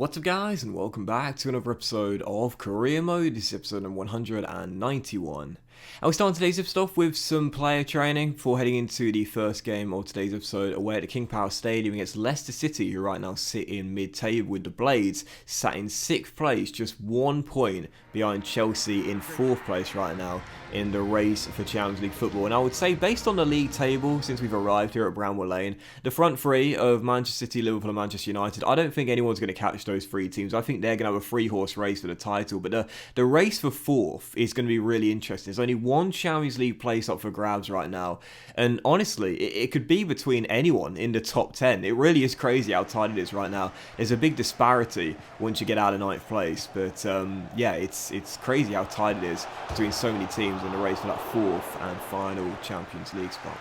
What's up guys, and welcome back to another episode of Career Mode. This is episode number 191. And we're starting today's episode off with some player training before heading into the first game of today's episode away at the King Power Stadium against Leicester City, who right now sit in mid-table with the Blades sat in 6th place, just 1 point behind Chelsea in 4th place right now in the race for Champions League football. And I would say, based on the league table since we've arrived here at Bramwell Lane, the front three of Manchester City, Liverpool and Manchester United, I don't think anyone's going to catch those three teams. I think they're going to have a three-horse race for the title, but the race for 4th is going to be really interesting. There's only one Champions League place up for grabs right now, and honestly, it could be between anyone in the top 10. It really is crazy how tight it is right now. There's a big disparity once you get out of 9th place, but yeah, it's crazy how tight it is between so many teams in the race for that 4th and final Champions League spot.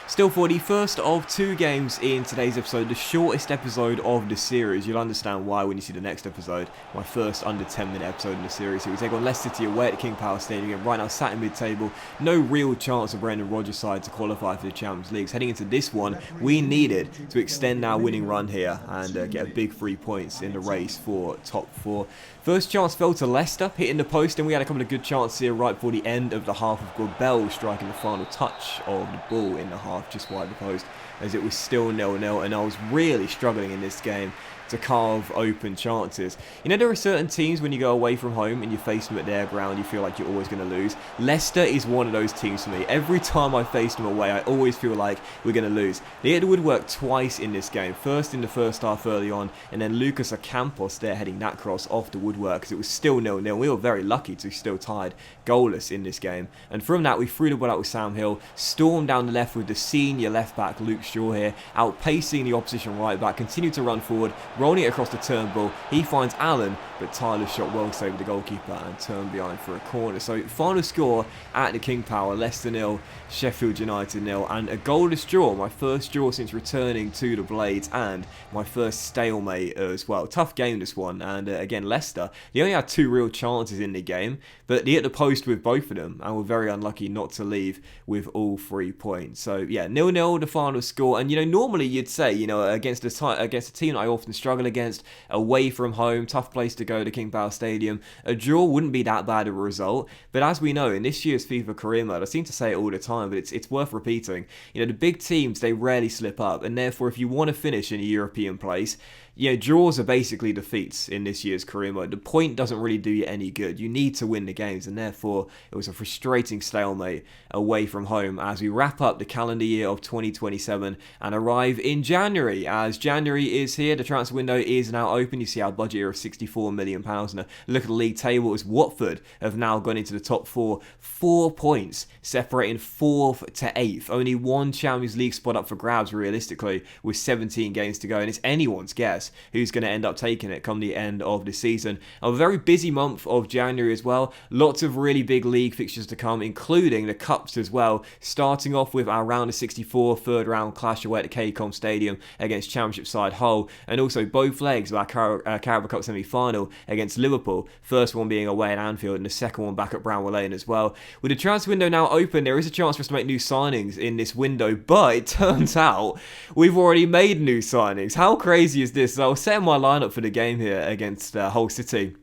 Still, for the first of 2 games in today's episode, the shortest episode of the series. You'll understand why when you see the next episode, my first under 10-minute episode in the series. So we take on Leicester City away at the King Power Stadium, right now sat in mid-table. No real chance of Brendan Rodgers' side to qualify for the Champions League. Heading into this one, we needed to extend our winning run here and get a big 3 points in the race for top 4. First chance fell to Leicester, hitting the post, and we had a couple of good chances here right before the end of the half, with Bell striking the final touch of the ball in the half, just wide the post, as it was still 0-0, and I was really struggling in this game to carve open chances. You know, there are certain teams when you go away from home and you face them at their ground, you feel like you're always going to lose. Leicester is one of those teams for me. Every time I face them away, I always feel like we're going to lose. They hit the woodwork twice in this game. First in the first half early on, and then Lucas Ocampos there heading that cross off the woodwork, because it was still 0-0. We were very lucky to still tied goalless in this game. And from that, we threw the ball out with Sam Hill, stormed down the left with the senior left back Luke Shaw here, outpacing the opposition right back, continued to run forward, rolling it across the turnbull. He finds Allen, but Tyler shot well saved the goalkeeper and turned behind for a corner. So final score at the King Power, Leicester 0, Sheffield United 0, and a goalless draw. My first draw since returning to the Blades, and my first stalemate as well. Tough game this one, and again Leicester, they only had 2 real chances in the game, but they hit the post with both of them and were very unlucky not to leave with all 3 points. So yeah, 0-0 the final score. And you know, normally you'd say, you know, against a team I often struggle against, away from home, tough place to go to King Power Stadium, a draw wouldn't be that bad of a result. But as we know, in this year's FIFA Career Mode, I seem to say it all the time, but it's worth repeating. You know, the big teams, they rarely slip up, and therefore if you want to finish in a European place, yeah, draws are basically defeats in this year's Career Mode. The point doesn't really do you any good. You need to win the games, and therefore it was a frustrating stalemate away from home as we wrap up the calendar year of 2027 and arrive in January. As January is here, the transfer window is now open. You see our budget here of £64 million. And look at the league table as Watford have now gone into the top 4. 4 points separating 4th to 8th. Only one Champions League spot up for grabs realistically, with 17 games to go, and it's anyone's guess who's going to end up taking it come the end of the season. A very busy month of January as well. Lots of really big league fixtures to come, including the cups as well. Starting off with our round of 64 third round clash away at the KCOM Stadium against Championship side Hull, and also both legs of our Carabao Cup semi-final against Liverpool. First one being away at Anfield, and the second one back at Bramwell Lane as well. With the transfer window now open, there is a chance for us to make new signings in this window, but it turns out we've already made new signings. How crazy is this? So I was setting my lineup for the game here against Hull City.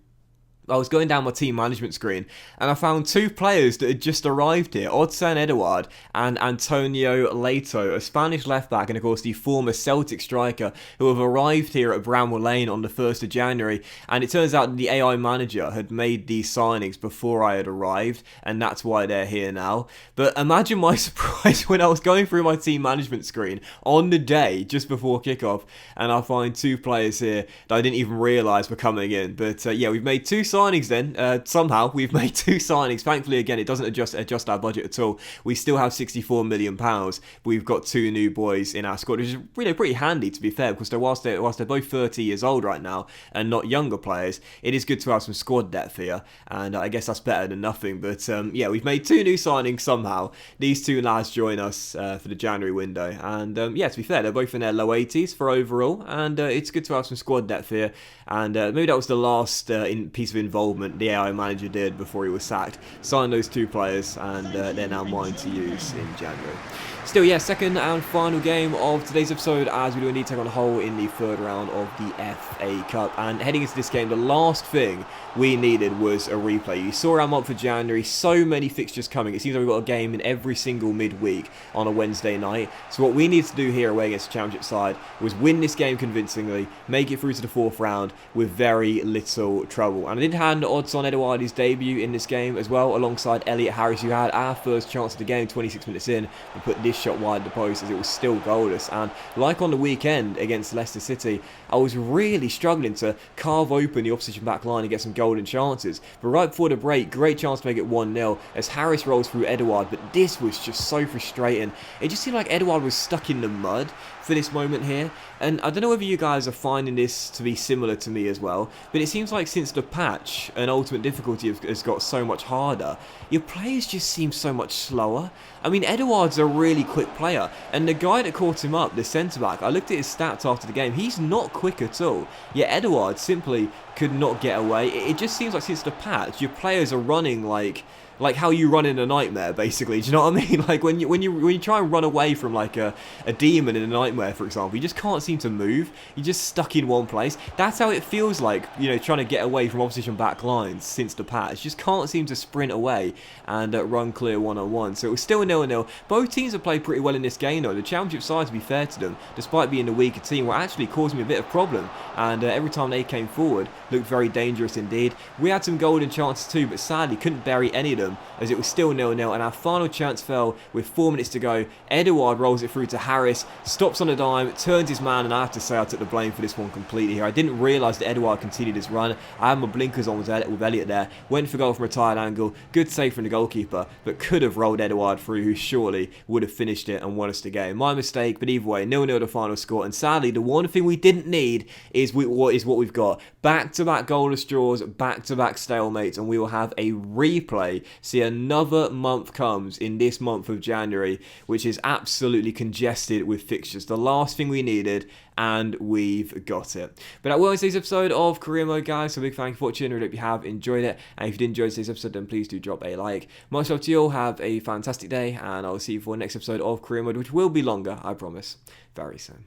I was going down my team management screen and I found 2 players that had just arrived here, Odson Eduard and Antonio Leito, a Spanish left back and of course the former Celtic striker, who have arrived here at Bramwell Lane on the 1st of January, and it turns out the AI manager had made these signings before I had arrived, and that's why they're here now. But imagine my surprise when I was going through my team management screen on the day just before kickoff and I find 2 players here that I didn't even realise were coming in. But yeah, we've made 2 signings then. Somehow we've made 2 signings. Thankfully, again, it doesn't adjust our budget at all. We still have £64 million, but we've got 2 new boys in our squad, which is really pretty handy, to be fair, because whilst they're both 30 years old right now and not younger players, it is good to have some squad depth here, and I guess that's better than nothing. But yeah, we've made 2 new signings somehow. These 2 lads join us for the January window, and yeah, to be fair, they're both in their low 80s for overall, and it's good to have some squad depth here. And maybe that was the last piece of involvement the AI manager did before he was sacked. Signed those 2 players, and they're now mine to use in January. Still, yeah, second and final game of today's episode as we do indeed take on Hull in the third round of the FA Cup. And heading into this game, the last thing we needed was a replay. You saw our month of January, so many fixtures coming. It seems like we've got a game in every single midweek on a Wednesday night. So what we needed to do here away against the Championship side was win this game convincingly, make it through to the fourth round with very little trouble. And I did hand odds on Eduardi's debut in this game as well, alongside Elliot Harris, who had our first chance of the game 26 minutes in and put this shot wide the post as it was still goalless. And like on the weekend against Leicester City, I was really struggling to carve open the opposition back line and get some golden chances. But right before the break, great chance to make it 1-0 as Harris rolls through Eduard, but this was just so frustrating. It just seemed like Eduard was stuck in the mud for this moment here, and I don't know whether you guys are finding this to be similar to me as well, but it seems like since the patch and Ultimate Difficulty has got so much harder, your players just seem so much slower. I mean, Eduard's a really quick player, and the guy that caught him up, the centre-back, I looked at his stats after the game, he's not quick at all, yet Eduard simply could not get away. It just seems like since the patch, your players are running like how you run in a nightmare, basically. Do you know what I mean? Like when you try and run away from like a demon in a nightmare, for example, you just can't seem to move. You're just stuck in one place. That's how it feels like, you know, trying to get away from opposition back lines since the patch. Just can't seem to sprint away and run clear one-on-one. So it was still a 0-0. Both teams have played pretty well in this game, though. The Championship side, to be fair to them, despite being the weaker team, were actually causing me a bit of problem. And every time they came forward, looked very dangerous indeed. We had some golden chances too, but sadly couldn't bury any of them, as it was still 0-0, and our final chance fell with 4 minutes to go. Eduard rolls it through to Harris, stops on a dime, turns his man, and I have to say I took the blame for this one completely here. I didn't realise that Eduard continued his run. I had my blinkers on with Elliot there, went for goal from a tired angle, good save from the goalkeeper, but could have rolled Eduard through, who surely would have finished it and won us the game. My mistake, but either way, 0-0 the final score, and sadly the one thing we didn't need is what we've got. Back-to-back goalless draws, back-to-back stalemates, and we will have a replay. See, another month comes in this month of January, which is absolutely congested with fixtures. The last thing we needed, and we've got it. But that was today's episode of Career Mode, guys. So big thank you for watching. I really hope you have enjoyed it. And if you did enjoy today's episode, then please do drop a like. Much love to you all. Have a fantastic day, and I'll see you for the next episode of Career Mode, which will be longer, I promise, very soon.